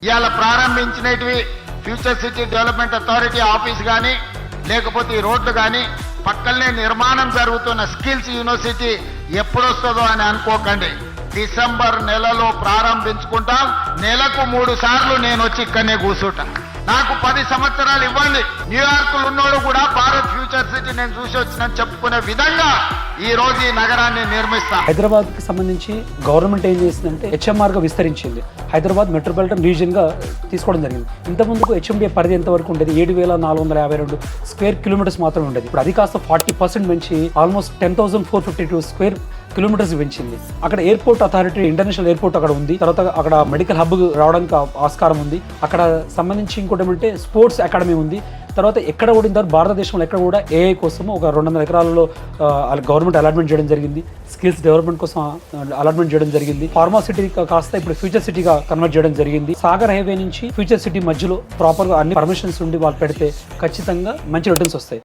ఇవాళ ప్రారంభించినవి future city development authority office కానీ లేకపోతే ఈ రోడ్లు కానీ పక్కనే నిర్మాణం జరుగుతున్న స్కిల్స్ యూనివర్సిటీ ఎప్పుడొస్తుందో అని అనుకోకండి. డిసెంబర్ నెలలో ప్రారంభించుకుంటాం. నెలకు 3 సార్లు నేను వచ్చి ఇక్కడనే కూర్చుంటా. నాకు 10 సంవత్సరాలు ఇవ్వండి. న్యూయార్క్ ఉన్నోడు కూడా భారత్ ఫ్యూచర్ సిటీ నేను చూసి వచ్చిన చెప్పుకునే విధంగా ఈ రోజు ఈ నగరాన్ని నిర్మిస్తా. హైదరాబాద్ కి సంబంధించి గవర్నమెంట్ ఏం చేసిందంటే హెచ్ఎంఆర్ గా విస్తరించింది. హైదరాబాద్ మెట్రోపాలిటన్ రీజియన్ గా తీసుకోవడం జరిగింది. ఇంతకుముందుకు హెచ్ఎండిఏ పరిధి ఎంత వరకు ఉండేది? 7,452 స్క్వేర్ కిలోమీటర్స్ మాత్రమే ఉండేది. ఇప్పుడు అది కాస్త 40% పెంచి ఆల్మోస్ట్ 10,452 స్క్వేర్ కిలోమీటర్స్ పెంచింది. అక్కడ ఎయిర్పోర్ట్ అథారిటీ ఇంటర్నేషనల్ ఎయిర్పోర్ట్ అక్కడ ఉంది. తర్వాత అక్కడ మెడికల్ హబ్ రావడానికి ఆస్కారం ఉంది. అక్కడ సంబంధించి ఇంకోటి ఏమంటే స్పోర్ట్స్ అకాడమీ ఉంది. తర్వాత ఎక్కడ కూడా ఇంతవరకు భారతదేశంలో ఎక్కడ కూడా ఏఐ కోసం ఒక 200 ఎకరాలలో గవర్నమెంట్ అలాట్మెంట్ చేయడం జరిగింది. స్కిల్స్ డెవలప్మెంట్ కోసం అలాట్మెంట్ చేయడం జరిగింది. ఫార్మా సిటీ కాస్త ఇప్పుడు ఫ్యూచర్ సిటీగా కన్వర్ట్ చేయడం జరిగింది. సాగర్ హైవే నుంచి ఫ్యూచర్ సిటీ మధ్యలో ప్రాపర్గా అన్ని పర్మిషన్స్ ఉండి వాళ్ళు పెడితే ఖచ్చితంగా మంచి రిటర్న్స్ వస్తాయి.